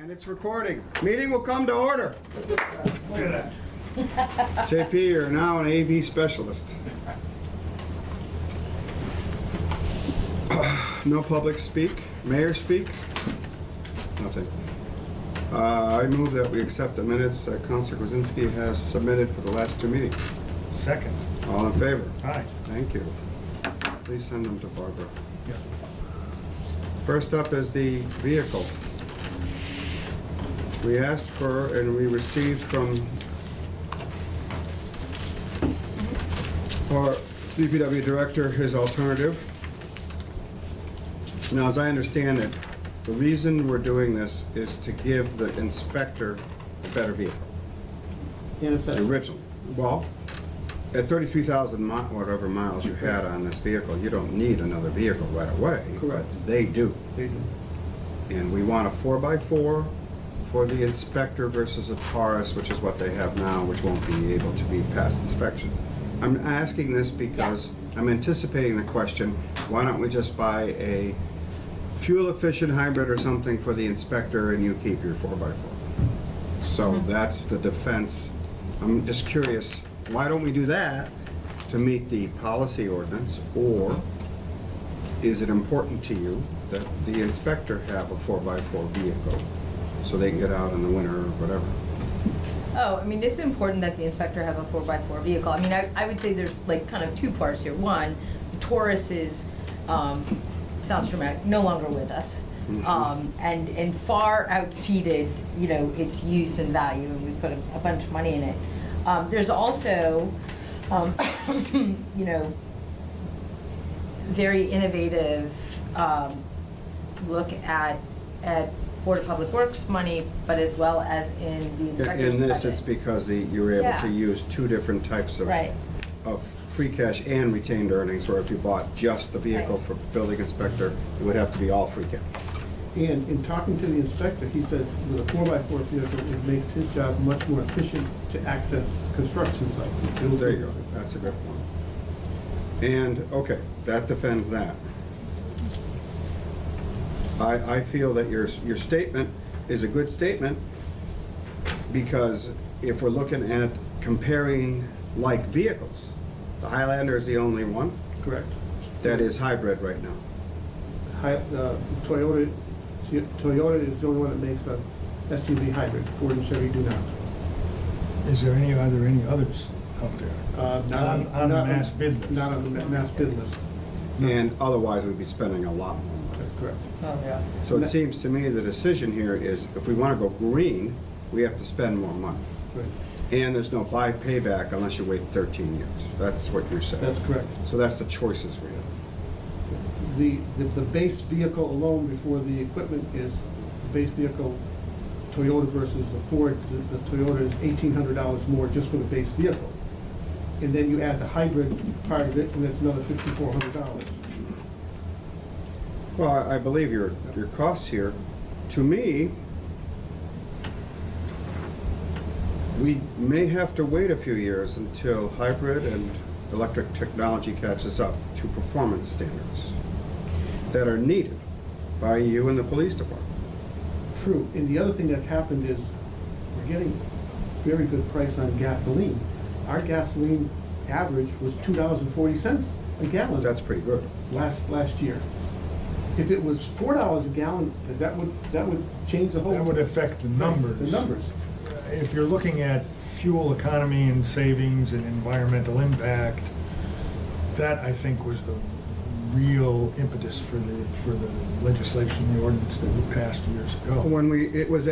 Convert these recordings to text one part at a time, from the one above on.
And it's recording. Meeting will come to order. JP, you're now an AV specialist. No public speak. Mayor speak? Nothing. I move that we accept the minutes that Councilor Kwasinski has submitted for the last two meetings. Second. All in favor? Aye. Thank you. Please send them to Barbara. Yes. First up is the vehicle. We asked for and we received from our DPW director his alternative. Now, as I understand it, the reason we're doing this is to give the inspector a better vehicle. The original. Well, at 33,000 whatever miles you had on this vehicle, you don't need another vehicle right away. Correct. But they do. They do. And we want a 4x4 for the inspector versus a Taurus, which is what they have now, which won't be able to be passed inspection. I'm asking this because I'm anticipating the question, why don't we just buy a fuel-efficient hybrid or something for the inspector and you keep your 4x4? So that's the defense. I'm just curious, why don't we do that to meet the policy ordinance, or is it important to you that the inspector have a 4x4 vehicle so they can get out in the winter or whatever? Oh, I mean, it's important that the inspector have a 4x4 vehicle. I mean, I would say there's like kind of two parts here. One, the Taurus is, sounds dramatic, no longer with us. And far outseated, you know, its use and value, and we put a bunch of money in it. There's also, you know, very innovative look at Board of Public Works money, but as well as in the inspector's In this, budget. it's because you were able to use two different types of, Right. of free cash and retained earnings, where if you bought just the vehicle Right. for building inspector, it would have to be all free cash. And in talking to the inspector, he says with a 4x4 vehicle, it makes his job much more efficient to access construction sites. There you go, that's a good point. And, okay, that defends that. I feel that your statement is a good statement, because if we're looking at comparing like vehicles, the Highlander is the only one Correct. that is hybrid right now. Toyota is the only one that makes a SUV hybrid. Ford and Chevy do not. Is there any, are there any others out there? Not On the mass bid list? Not on the mass bid list. And otherwise, we'd be spending a lot more money. That's correct. Oh, yeah. So it seems to me the decision here is, if we want to go green, we have to spend more money. Right. And there's no buy payback unless you wait 13 years. That's what you're saying. That's correct. So that's the choices we have. The base vehicle alone before the equipment is, the base vehicle, Toyota versus the Ford, the Toyota is $1,800 more just for the base vehicle. And then you add the hybrid part of it, and that's another $5,400. Well, I believe your costs here, to me, we may have to wait a few years until hybrid and electric technology catches up to performance standards that are needed by you and the police department. True, and the other thing that's happened is we're getting very good price on gasoline. Our gasoline average was $2.40 a gallon. That's pretty good. Last year. If it was $4 a gallon, that would change the whole. That would affect the numbers. The numbers. If you're looking at fuel economy and savings and environmental impact, that I think was the real impetus for the legislation, the ordinance that we passed years ago. When it was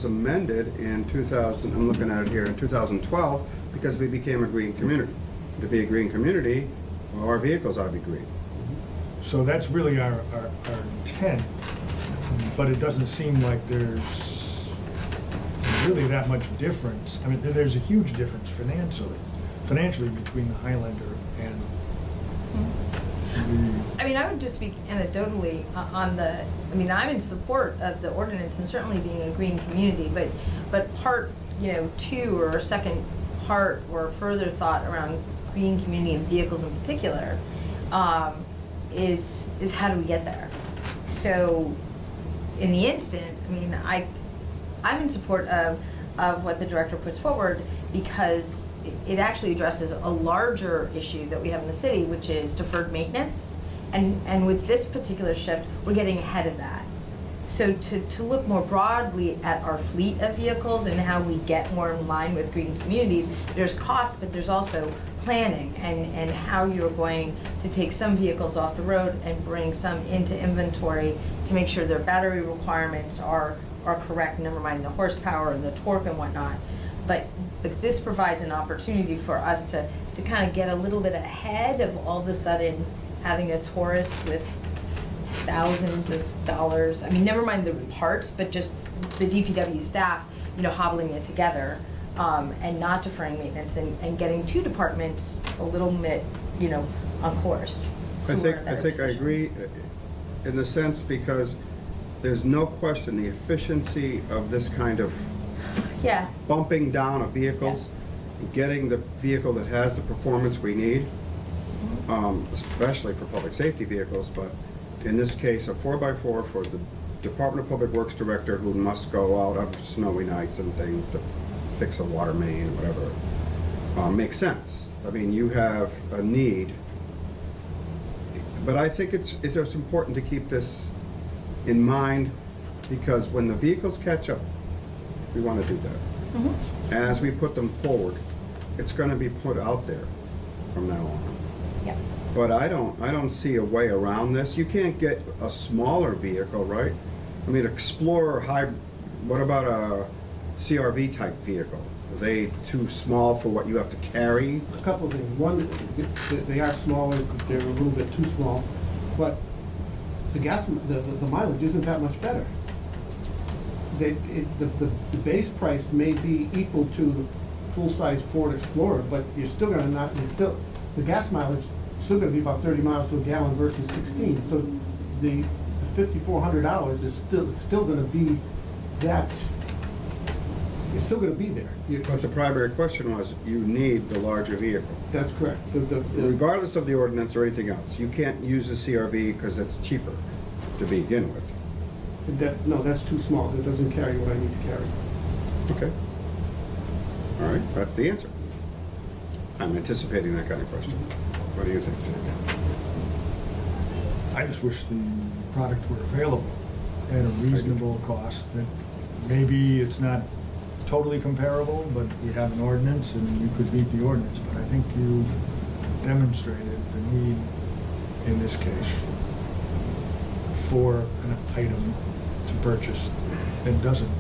amended in 2000, I'm looking at it here, in 2012, because we became a green community. To be a green community, well, our vehicles ought to be green. So that's really our intent, but it doesn't seem like there's really that much difference. I mean, there's a huge difference financially between the Highlander and the... I mean, I would just speak anecdotally on the, I mean, I'm in support of the ordinance and certainly being a green community, but part, you know, two or second part or further thought around green community and vehicles in particular is how do we get there? So in the instant, I mean, I'm in support of what the director puts forward because it actually addresses a larger issue that we have in the city, which is deferred maintenance. And with this particular shift, we're getting ahead of that. So to look more broadly at our fleet of vehicles and how we get more in line with green communities, there's cost, but there's also planning and how you're going to take some vehicles off the road and bring some into inventory to make sure their battery requirements are correct, never mind the horsepower and the torque and whatnot. But this provides an opportunity for us to kind of get a little bit ahead of all of a sudden having a Taurus with thousands of dollars. I mean, never mind the parts, but just the DPW staff, hobbling it together and not deferring maintenance and getting two departments a little bit, on course. So I we're in a think better I position. agree in the sense because there's no question the efficiency of this kind of Yeah, bumping down of vehicles, getting the vehicle that has the performance we need, especially for public safety vehicles, but in this case, a 4x4 for the Department of Public Works Director who must go out on snowy nights and things to fix a water main or whatever, makes sense. I mean, you have a need, but I think it's just important to keep this in mind because when the vehicles catch up, we want to do that. Mhm. As we put them forward, it's going to be put out there from now on. yeah. But I don't see a way around this. You can't get a smaller vehicle, right? I mean, Explorer what about a CRV type vehicle? Are they too small for what you have to carry? A couple of things. One, they are smaller, they're a little bit too small, but the mileage isn't that much better. The base price may be equal to the full-size Ford Explorer, but you're still gonna the gas mileage is still gonna be about 30 miles to a gallon versus 16. So the $5,400 is still gonna be that, it's still gonna be there. But the primary question was, you need the larger vehicle. That's correct. Regardless of the ordinance or anything else, you can't use a CRV because it's cheaper to begin with. No, that's too small. It doesn't carry what I need to carry. Okay. All right, that's the answer. I'm anticipating that kind of question. What do you think, Jake? I just wish the product were available at a reasonable cost, that maybe it's not totally comparable, but we have an ordinance and you could meet the ordinance, but I think you've demonstrated the need in this case for an item to purchase that doesn't,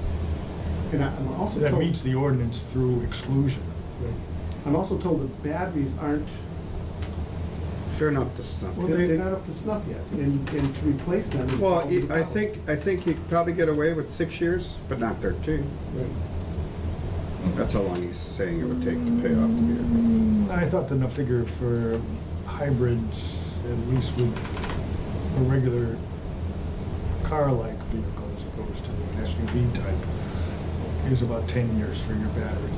And I'm also that told, meets the ordinance through exclusion. I'm also told that batteries aren't, They're not the stuff. Well, they're not up to snuff yet, and to replace them is. Well, probably the I problem. think you could probably get away with 6 years, but not 13. Right. That's how long he's saying it would take to pay off the vehicle. I thought the figure for hybrids, at least with a regular car-like vehicle as opposed to an SUV type, is about 10 years for your battery.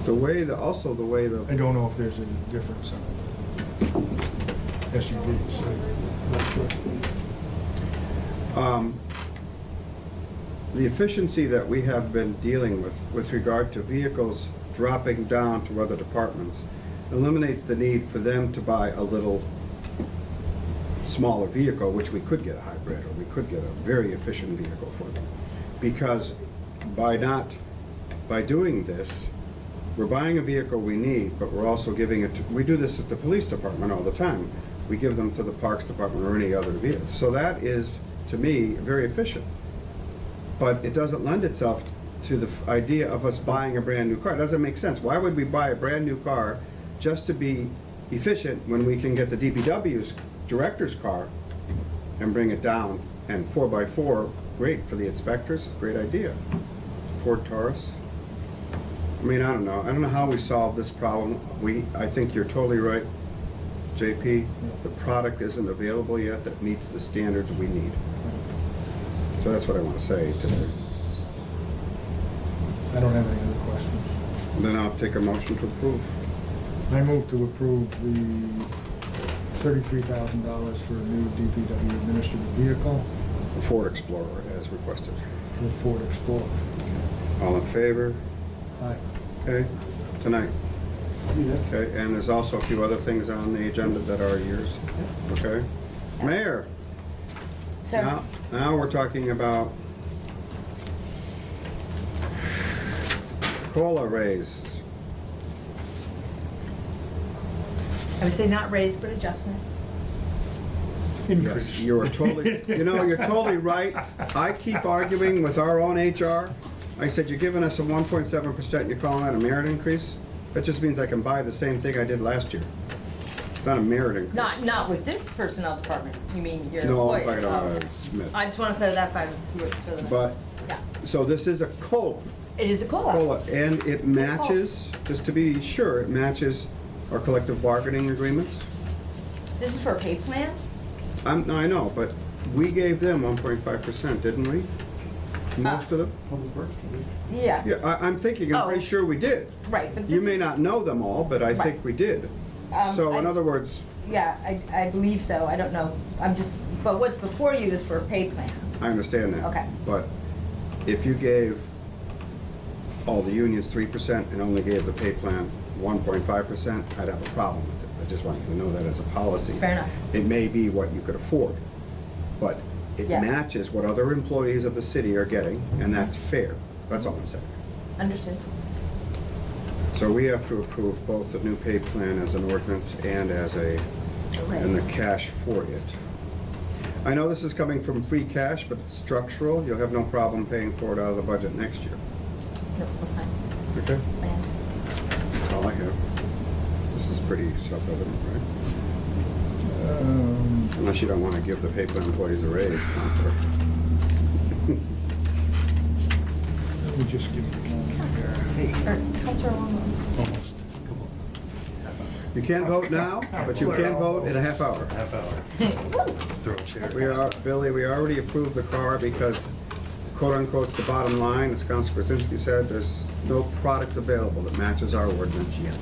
The way the I don't know if there's a difference on SUVs. the efficiency that we have been dealing with regard to vehicles dropping down to other departments eliminates the need for them to buy a little smaller vehicle, which we could get a hybrid, or we could get a very efficient vehicle for them. Because by doing this, we're buying a vehicle we need, but we're also giving it to, we do this at the police department all the time. We give them to the parks department or any other vehicle. So that is, to me, very efficient. But it doesn't lend itself to the idea of us buying a brand new car. It doesn't make sense. Why would we buy a brand new car just to be efficient when we can get the DPW's director's car and bring it down? And 4x4, great for the inspectors, great idea. Ford Taurus. I mean, I don't know how we solve this problem. I think you're totally right, JP. The product isn't available yet that meets the standards we need. So that's what I want to say today. I don't have any other questions. Then I'll take a motion to approve. I move to approve the $33,000 for a new DPW administrative vehicle. The Ford Explorer as requested. the Ford Explorer. All in favor? Aye. Okay, tonight. Yeah. Okay, and there's also a few other things on the agenda that are yours. Okay? Mayor, So, now we're talking about COLA raises. I would say not raise, but adjustment. Increase. Yes, you're totally, you're totally right. I keep arguing with our own HR. I said, you're giving us a 1.7%, you're calling that a merit increase? That just means I can buy the same thing I did last year. It's not a merit increase. Not with this personnel department, you mean your No, I'm employer? talking about Oh. Smith. I just want to clarify for the. But, Yeah, so this is a COLA. it is a COLA. COLA, and it matches, just to be sure, it matches our collective bargaining agreements. This is for a pay plan? No, I know, but we gave them 1.5%, didn't we? Most of them? Public Works, Yeah, Yeah, I'm thinking, I'm Oh. pretty sure we did. right, but this You is. may not know them all, but I think Right. we did. So in I- other words, Yeah, I believe so, I don't know, but what's before you is for a pay plan. I understand that. Okay. But if you gave all the unions 3% and only gave the pay plan 1.5%, I'd have a problem with it. I just want you to know that as a policy. Fair enough. It may be what you could afford, but it Yeah. matches what other employees of the city are getting, and that's fair. That's all I'm saying. Understood. So we have to approve both the new pay plan as an ordinance and as and the cash for it. I know this is coming from free cash, but it's structural. You'll have no problem paying for it out of the budget next year. No, we're fine. Okay? Plan. That's all I have. This is pretty self-evident, right? Unless you don't want to give the pay plan employees a raise, Counselor. Let me just give you the calendar Or Counselor Alamos. Almost. You can't vote now, but you can vote in a half hour. Half hour. Throw a chair. Billy, we already approved the car because quote-unquote, it's the bottom line, as Councilor Krasinski said, there's no product available that matches our ordinance yet.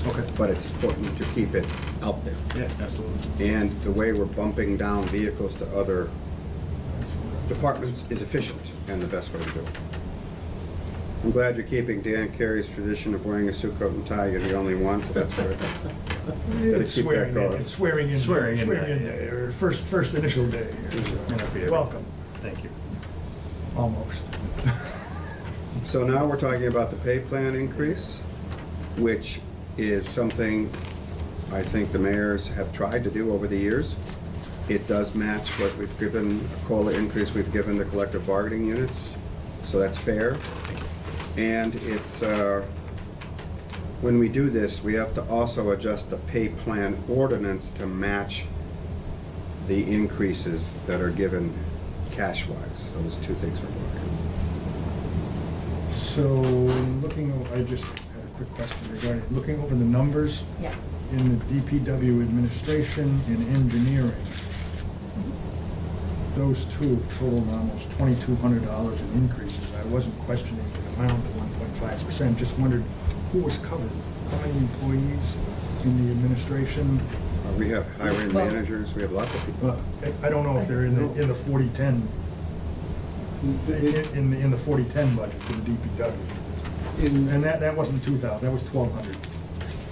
Okay. But it's important to keep it out there. Yeah, absolutely. And the way we're bumping down vehicles to other departments is efficient and the best way to do it. I'm glad you're keeping Dan Carey's tradition of wearing a suit, coat, and tie. You're the only one, so that's good. Gotta It's keep that swearing in, going. it's swearing in. Swearing in day, day, or first initial day. May not be every- Welcome, Thank you. almost. So now we're talking about the pay plan increase, which is something I think the mayors have tried to do over the years. It does match what we've given, a COLA increase we've given the collective bargaining units, so that's fair. And it's, when we do this, we have to also adjust the pay plan ordinance to match the increases that are given cash-wise. So those two things are working. So, I just had a quick question regarding, looking over the numbers Yeah. in the DPW administration and engineering, those two totaled almost $2,200 in increases. I wasn't questioning the amount of 1.5%, just wondered who was covered? How many employees in the administration? We have hiring Well- managers, we have lots of people. I don't know if they're in the 40-10, in the 40-10 budget for the DPW. And that wasn't 2,000, that was 1,200.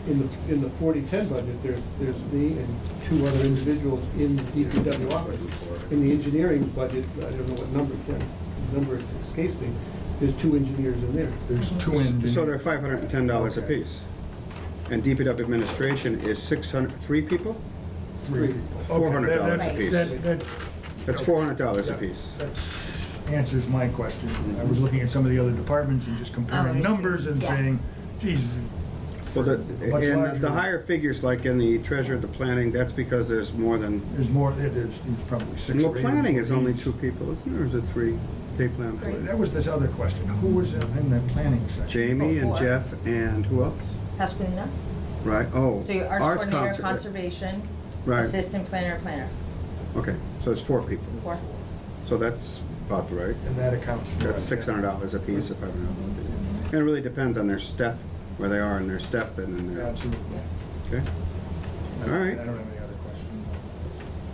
In the 40-10 budget, there's me and two other individuals in the DPW office. In the engineering budget, I don't know what number, Ken, the number escapes me, there's two engineers in there. There's two engineers. So they're $510 Okay. apiece. And DPW administration is 3 people? Three. $400 Okay, apiece. That's $400 Yeah, apiece. that answers my question. I was looking at some of the other departments and just Oh, comparing I see. numbers and Yeah. saying, geez. Well, much and larger- the higher figures, like in the treasurer, the planning, that's because there's more than, There's more, there's probably 6 well, or 8 planning is only employees. 2 people, isn't there? Or is it 3 pay plan Great. employees? That was this other question. Who was in the planning section? Jamie and 4. Jeff and who else? Pasqualino? Right, oh. So your arts coordinator, conservation, Right, assistant planner, planner. okay, so it's 4 people. 4. So that's about right. And that accounts for. That's $600 apiece, if I remember. And it really depends on their step, where they are in their step and in their, Absolutely. okay? I All don't right. have any other questions.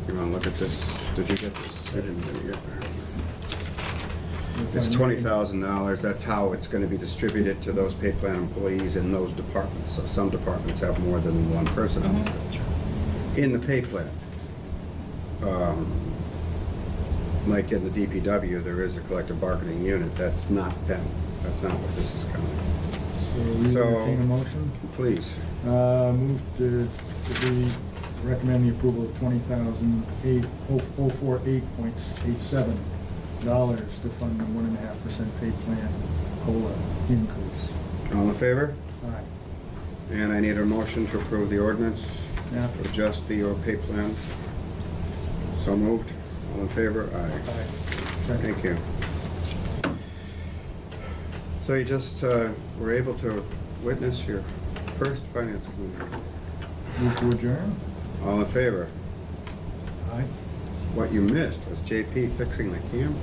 You wanna look at this? Did you get this? I didn't get it yet. It's $20,000. That's how it's gonna be distributed to those pay plan employees in those departments. So some departments have more than one person on in the pay plan. Like in the DPW, there is a collective bargaining unit. That's not them. That's not what this is coming. So, you entertain a motion? Please. Move to we recommend the approval of $20,048.87 to fund the 1.5% pay plan COLA increase. All in favor? Aye. And I need a motion to approve the ordinance Yeah. to adjust the pay plan. So moved. All in favor? Aye. Aye. Second. Thank you. So you just were able to witness your first finance committee. Move to adjourn? All in favor? Aye. What you missed was JP fixing the camera.